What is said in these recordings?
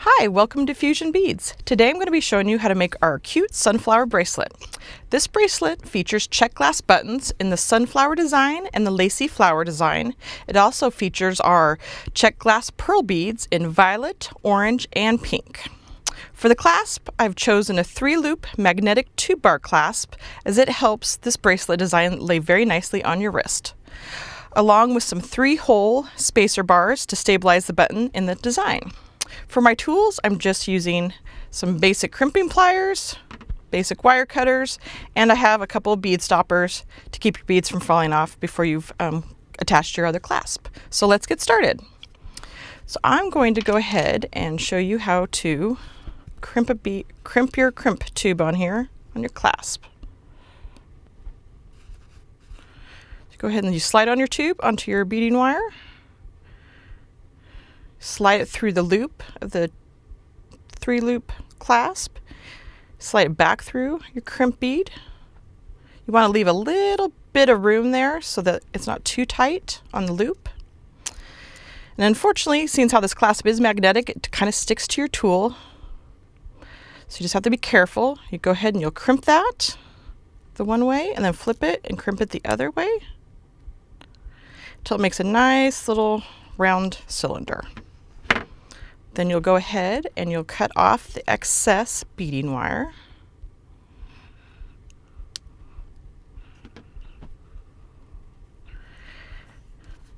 Hi, welcome to Fusion Beads. Today I'm going to be showing you how to make our cute sunflower bracelet. This bracelet features check glass buttons in the sunflower design and the lacy flower design. It also features our check glass pearl beads in violet, orange, and pink. For the clasp, I've chosen a 3-loop magnetic tube bar clasp as it helps this bracelet design lay very nicely on your wrist, along with some 3-hole spacer bars to stabilize the button in the design. For my tools, I'm just using some basic crimping pliers, basic wire cutters, and I have a couple of bead stoppers to keep your beads from falling off before you've attached your other clasp. So let's get started. So I'm going to go ahead and show you how to crimp your crimp tube on here on your clasp. So go ahead and you slide on your tube onto your beading wire. Slide it through the loop of the 3-loop clasp. Slide it back through your crimp bead. You want to leave a little bit of room there so that it's not too tight on the loop. And unfortunately, seeing how this clasp is magnetic, it kind of sticks to your tool. So you just have to be careful. You go ahead and you'll crimp that the one way and then flip it and crimp it the other way until it makes a nice little round cylinder. Then you'll go ahead and you'll cut off the excess beading wire.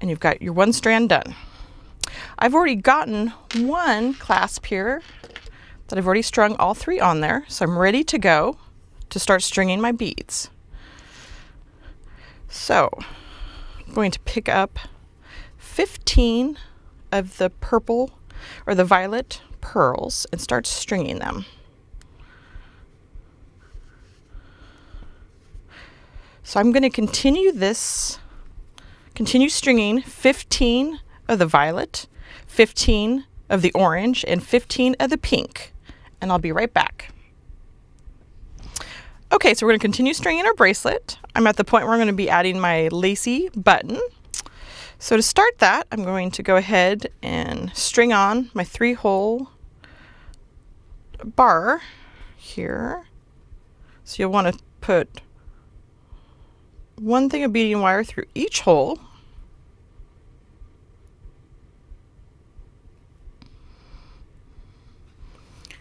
And you've got your one strand done. I've already gotten one clasp here that I've already strung all 3 on there, so I'm ready to go to start stringing my beads. So I'm going to pick up 15 of the purple or the violet pearls and start stringing them. So I'm going to continue stringing 15 of the violet, 15 of the orange, and 15 of the pink, and I'll be right back. Okay, so we're going to continue stringing our bracelet. I'm at the point where I'm going to be adding my lacy button. So to start that, I'm going to go ahead and string on my 3-hole bar here. So you'll want to put one thing of beading wire through each hole.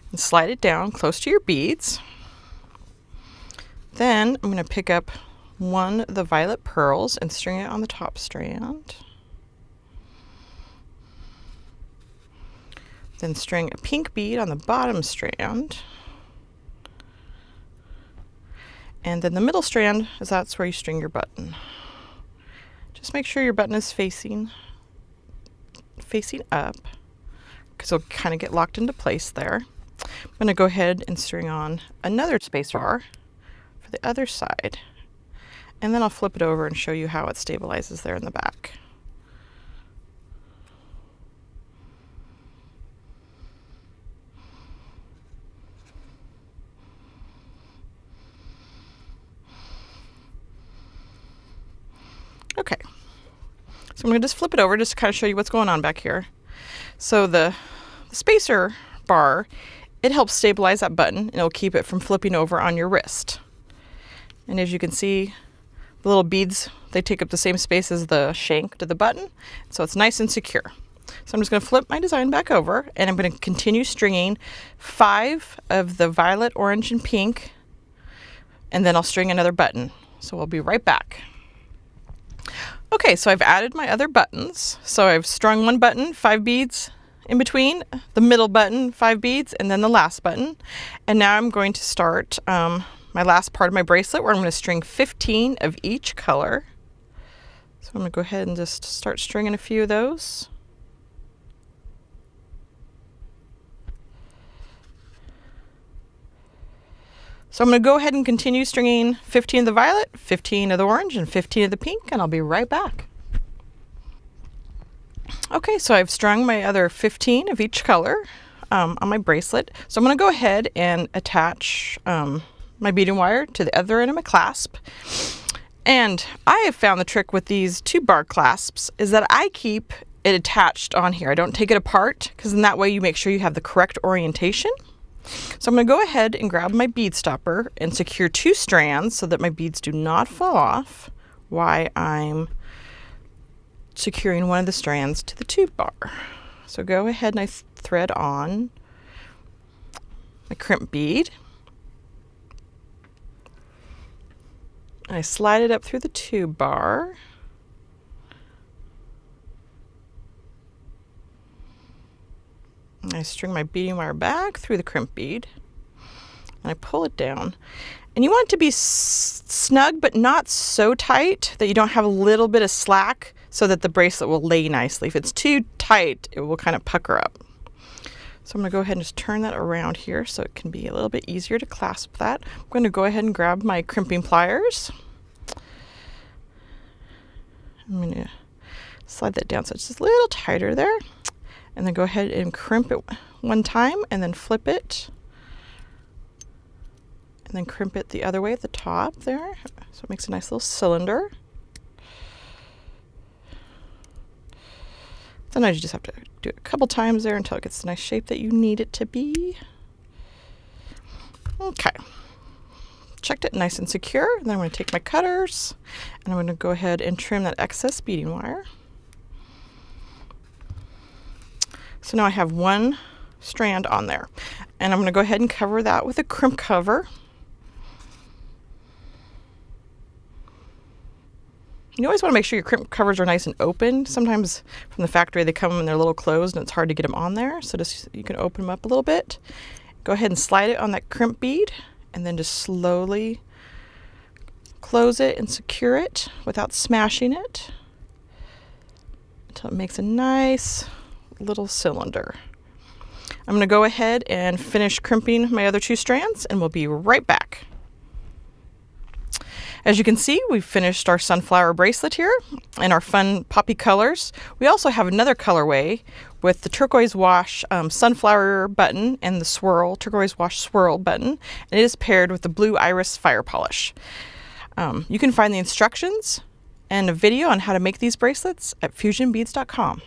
And slide it down close to your beads. Then I'm going to pick up one of the violet pearls and string it on the top strand. Then string a pink bead on the bottom strand. And then the middle strand that's where you string your button. Just make sure your button is facing up, because it'll kind of get locked into place there. I'm going to go ahead and string on another spacer bar for the other side. And then I'll flip it over and show you how it stabilizes there in the back. Okay, so I'm going to just flip it over just to kind of show you what's going on back here. So the spacer bar, it helps stabilize that button and it'll keep it from flipping over on your wrist. And as you can see, the little beads, they take up the same space as the shank to the button, so it's nice and secure. So I'm just going to flip my design back over and I'm going to continue stringing 5 of the violet, orange, and pink, and then I'll string another button. So we'll be right back. Okay, so I've added my other buttons. So I've strung one button, 5 beads in between, the middle button, 5 beads, and then the last button. And now I'm going to start my last part of my bracelet where I'm going to string 15 of each color. So I'm going to go ahead and just start stringing a few of those. So I'm going to go ahead and continue stringing 15 of the violet, 15 of the orange, and 15 of the pink, and I'll be right back. Okay, so I've strung my other 15 of each color on my bracelet. So I'm going to go ahead and attach my beading wire to the other end of my clasp. And I have found the trick with these tube bar clasps is that I keep it attached on here. I don't take it apart because in that way you make sure you have the correct orientation. So I'm going to go ahead and grab my bead stopper and secure 2 strands so that my beads do not fall off while I'm securing one of the strands to the tube bar. So go ahead and I thread on my crimp bead. And I slide it up through the tube bar. And I string my beading wire back through the crimp bead, and I pull it down. And you want it to be snug, but not so tight that you don't have a little bit of slack so that the bracelet will lay nicely. If it's too tight, it will kind of pucker up. So I'm going to go ahead and just turn that around here so it can be a little bit easier to clasp that. I'm going to go ahead and grab my crimping pliers. I'm going to slide that down so it's just a little tighter there. And then go ahead and crimp it one time and then flip it. And then crimp it the other way at the top there. So it makes a nice little cylinder. Sometimes you just have to do it a couple times there until it gets the nice shape that you need it to be. Okay. Checked it nice and secure. Then I'm going to take my cutters and I'm going to go ahead and trim that excess beading wire. So now I have 1 strand on there, and I'm going to go ahead and cover that with a crimp cover. You always want to make sure your crimp covers are nice and open. Sometimes from the factory they come and they're a little closed and it's hard to get them on there. So just you can open them up a little bit. Go ahead and slide it on that crimp bead and then just slowly close it and secure it without smashing it until it makes a nice little cylinder. I'm going to go ahead and finish crimping my other 2 strands and we'll be right back. As you can see, we've finished our sunflower bracelet here in our fun poppy colors. We also have another colorway with the turquoise wash sunflower button and the turquoise wash swirl button, and it is paired with the blue iris fire polish. You can find the instructions and a video on how to make these bracelets at fusionbeads.com.